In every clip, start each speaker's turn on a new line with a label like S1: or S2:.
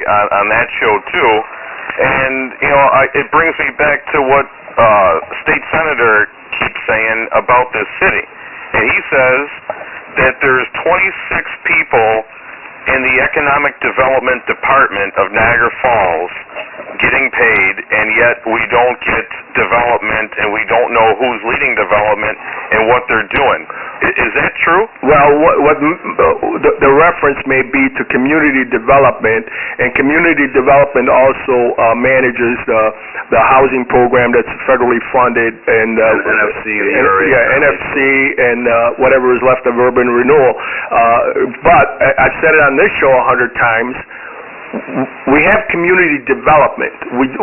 S1: on that show too, and it brings me back to what State Senator keeps saying about this city, and he says that there's 26 people in the Economic Development Department of Niagara Falls getting paid, and yet we don't get development, and we don't know who's leading development and what they're doing. Is that true?
S2: Well, the reference may be to community development, and community development also manages the housing program that's federally funded, and
S3: NFC,
S2: NFC, and whatever is left of urban renewal. But I've said it on this show 100 times. We have community development.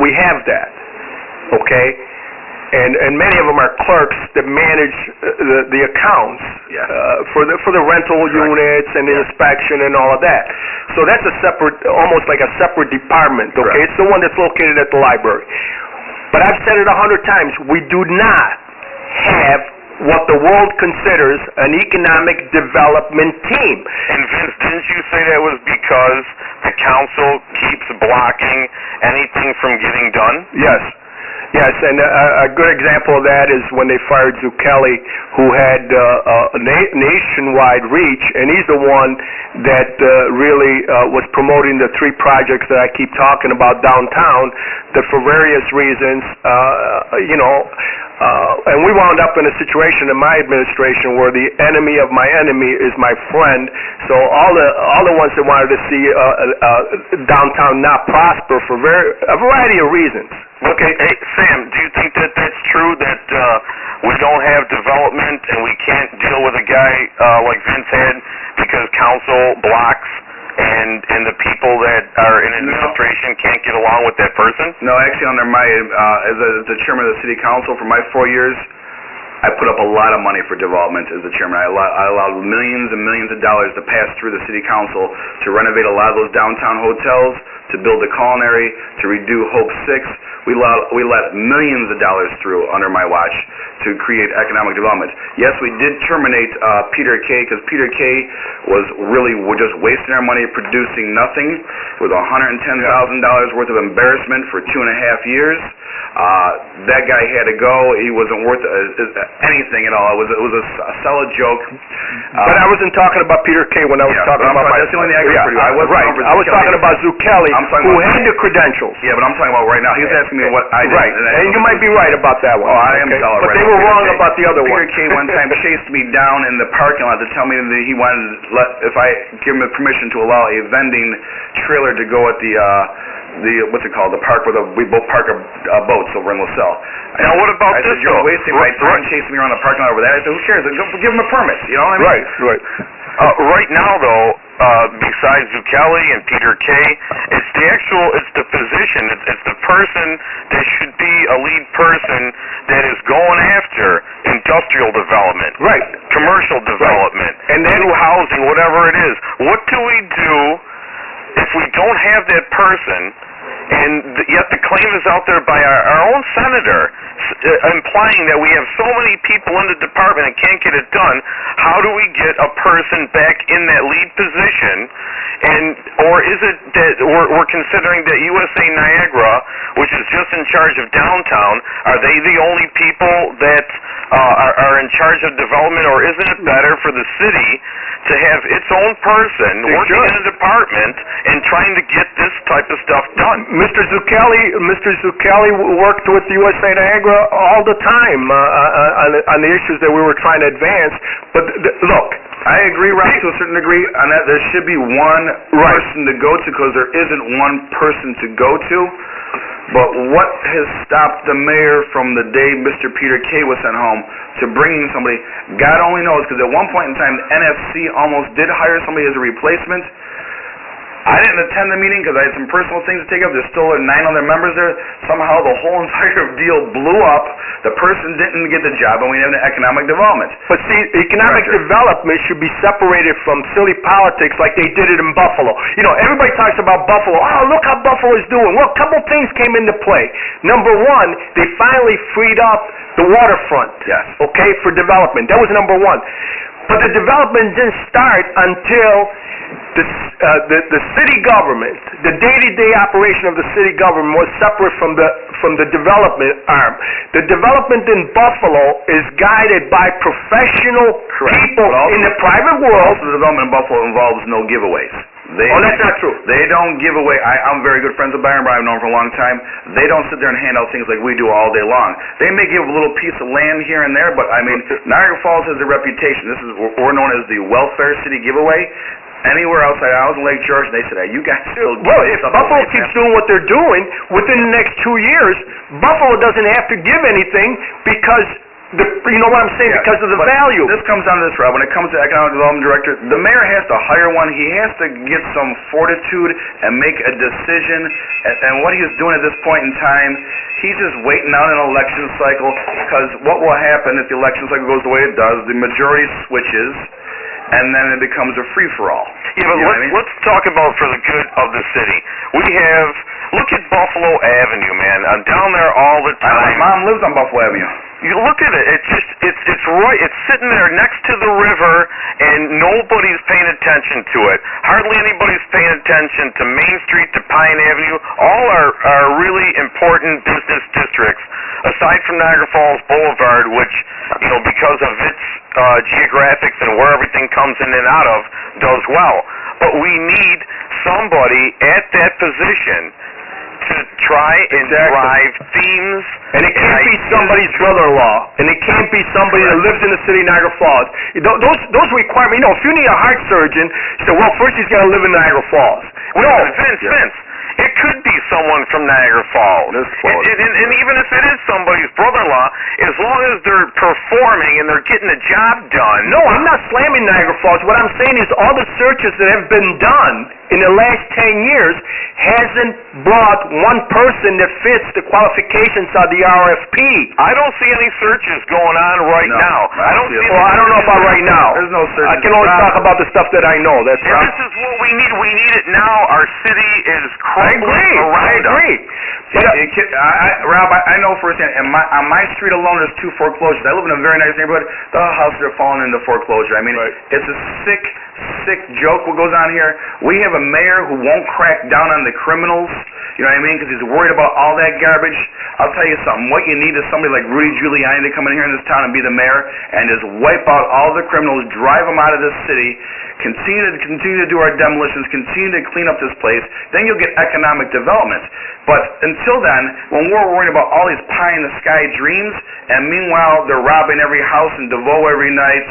S2: We have that, okay? And many of them are clerks that manage the accounts for the rental units and the inspection and all of that. So that's a separate, almost like a separate department, okay? Correct. It's the one that's located at the library. But I've said it 100 times. We do not have what the world considers an economic development team.
S1: And Vince, didn't you say that was because the council keeps blocking anything from getting done?
S2: Yes. Yes, and a good example of that is when they fired Zucchelli, who had a nationwide reach, and he's the one that really was promoting the 3 projects that I keep talking about downtown, that for various reasons, and we wound up in a situation in my administration where the enemy of my enemy is my friend. So all the ones that wanted to see downtown not prosper for a variety of reasons.
S1: Okay, hey, Sam, do you think that that's true, that we don't have development and we can't deal with a guy like Vince had because council blocks and the people that are in administration can't get along with that person?
S3: No, actually, under my as the chairman of the city council for my 4 years, I put up a lot of money for development as the chairman. I allowed millions and millions of dollars to pass through the city council to renovate a lot of those downtown hotels, to build the culinary, to redo Hope 6. We let millions of dollars through under my watch to create economic development. Yes, we did terminate Peter K. because Peter K. was just wasting our money producing nothing with $110,000 worth of embarrassment for 2.5 years. That guy had to go. He wasn't worth anything at all. It was a solid joke.
S2: But I wasn't talking about Peter K. when I was talking about
S3: that's the only thing I could
S2: I was talking about Zucchelli, who had the credentials.
S3: Yeah, but I'm talking about right now. He was asking me what I did.
S2: Right, and you might be right about that one.
S3: Oh, I am solid.
S2: But they were wrong about the other one.
S3: Peter K. one time chased me down in the parking lot to tell me that he wanted to if I give him permission to allow a vending trailer to go at the what's it called, the park where we both park our boats over in LaSalle.
S1: Now what about
S3: this? I said, you're wasting my time chasing me around the parking lot over there. I said, who cares? Give him a permit. You know what I mean?
S2: Right.
S1: Right now, though, besides Zucchelli and Peter K., it's the position, it's the person that should be a lead person that is going after industrial development,
S2: right,
S1: commercial development,
S2: and then
S1: new housing, whatever it is. What do we do if we don't have that person, and yet the claim is out there by our own senator implying that we have so many people in the department and can't get it done? How do we get a person back in that lead position? Or is it that we're considering that USA Niagara, which is just in charge of downtown, are they the only people that are in charge of development, or isn't it better for the city to have its own person working in a department and trying to get this type of stuff done?
S2: Mr. Zucchelli worked with USA Niagara all the time on the issues that we were trying to advance. But look,
S3: I agree, Rob, to a certain degree on that. There should be one person to go to because there isn't one person to go to. But what has stopped the mayor from the day Mr. Peter K. was sent home to bringing somebody? God only knows, because at one point in time, the NFC almost did hire somebody as a replacement. I didn't attend the meeting because I had some personal things to take up. There's still 9 other members there. Somehow the whole entire deal blew up. The person didn't get the job, and we have an economic development.
S2: But see, economic development should be separated from silly politics like they did it in Buffalo. You know, everybody talks about Buffalo. Oh, look how Buffalo is doing. Well, a couple things came into play. Number one, they finally freed up the waterfront, okay, for development. That was number one. But the development didn't start until the city government, the day-to-day operation of the city government was separate from the development arm. The development in Buffalo is guided by professional people in the private world.
S3: Also, the development in Buffalo involves no giveaways.
S2: That's not true.
S3: They don't give away. I'm very good friends with Byron I've known him for a long time. They don't sit there and hand out things like we do all day long. They may give a little piece of land here and there, but I mean, Niagara Falls has a reputation. This is we're known as the welfare city giveaway. Anywhere outside, I was in Lake George, and they said, "Hey, you guys still."
S2: Well, if Buffalo keeps doing what they're doing, within the next 2 years, Buffalo doesn't have to give anything because. You know what I'm saying?
S3: Yeah,
S2: because of the value.
S3: This comes down to this, Rob. When it comes to economic development director, the mayor has to hire one. He has to get some fortitude and make a decision. And what he's doing at this point in time, he's just waiting out an election cycle. Because what will happen if the election cycle goes the way it does? The majority switches, and then it becomes a free-for-all.
S1: Yeah, but let's talk about for the good of the city. Look at Buffalo Avenue, man. I'm down there all the time.
S3: My mom lives on Buffalo Avenue.
S1: You look at it. It's right. It's sitting there next to the river, and nobody's paying attention to it. Hardly anybody's paying attention to Main Street, to Pine Avenue. All are really important business districts, aside from Niagara Falls Boulevard, which, because of its geographics and where everything comes in and out of, does well. But we need somebody at that position to try and drive themes.
S2: And it can't be somebody's brother-in-law. And it can't be somebody that lives in the city of Niagara Falls. Those requirements, if you need a heart surgeon, you say, well, first he's got to live in Niagara Falls.
S1: Vince, it could be someone from Niagara Falls. And even if it is somebody's brother-in-law, as long as they're performing and they're getting the job done.
S2: No, I'm not slamming Niagara Falls. What I'm saying is all the searches that have been done in the last 10 years hasn't brought one person that fits the qualifications of the RFP.
S1: I don't see any searches going on right now.
S2: I don't know about right now.
S3: There's no searches.
S2: I can only talk about the stuff that I know.
S1: This is what we need. We need it now. Our city is crumbling around us.
S3: Rob, I know firsthand. On my street alone, there's 2 foreclosures. I live in a very nice neighborhood. The houses are falling into foreclosure. I mean, it's a sick joke what goes on here. We have a mayor who won't crack down on the criminals, you know what I mean, because he's worried about all that garbage. I'll tell you something. What you need is somebody like Rudy Giuliani to come in here in this town and be the mayor and just wipe out all the criminals, drive them out of this city, continue to do our demolitions, continue to clean up this place. Then you'll get economic development. But until then, when we're worried about all these pie-in-the-sky dreams, and meanwhile they're robbing every house in DeVoe every night,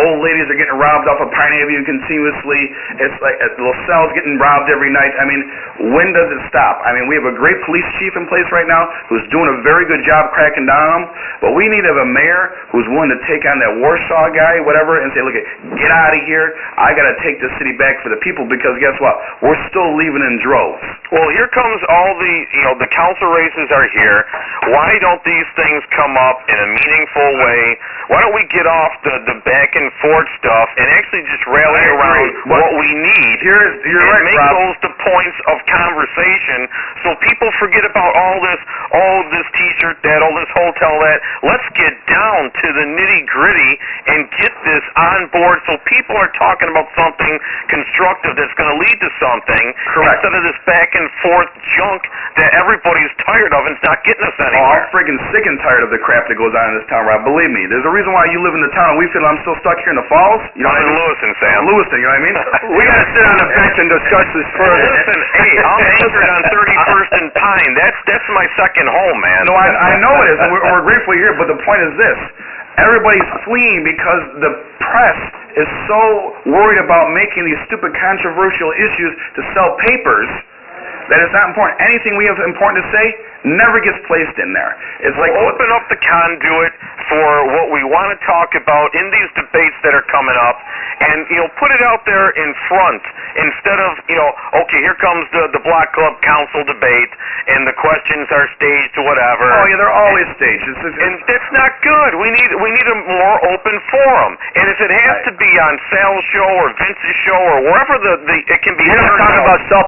S3: old ladies are getting robbed off of Pine Avenue continuously, it's like LaSalle's getting robbed every night. I mean, when does it stop? I mean, we have a great police chief in place right now who's doing a very good job cracking down on them, but we need to have a mayor who's willing to take on that Warsaw guy, whatever, and say, look, get out of here. I got to take this city back for the people, because guess what? We're still leaving in droves.
S1: Well, here comes all the council races are here. Why don't these things come up in a meaningful way? Why don't we get off the back and forth stuff and actually just rally around what we need and make those the points of conversation, so people forget about all this t-shirt that, all this hotel that. Let's get down to the nitty-gritty and get this on board so people are talking about something constructive that's going to lead to something.
S3: Correct.
S1: Instead of this back and forth junk that everybody's tired of and it's not getting us anywhere.
S3: Oh, I'm friggin' sick and tired of the crap that goes on in this town, Rob. Believe me, there's a reason why you live in the town and we feel I'm still stuck here in the Falls. You know what I mean?
S1: Lewiston, Sam.
S3: Lewiston, you know what I mean?
S2: We got to sit on a bench and discuss this further.
S1: Listen, hey, I'm anchored on 31st and Pine. That's my second home, man.
S3: No, I know it is, and we're grateful you're here, but the point is this. Everybody's fleeing because the press is so worried about making these stupid controversial issues to sell papers that it's not important. Anything we have important to say never gets placed in there. It's like
S1: open up the conduit for what we want to talk about in these debates that are coming up, and put it out there in front instead of okay, here comes the Block Club Council debate and the questions are staged or whatever.
S3: Oh yeah, they're always staged.
S1: And that's not good. We need a more open forum. And if it has to be on Sal's show or Vince's show or wherever it can be.
S2: You're not talking about self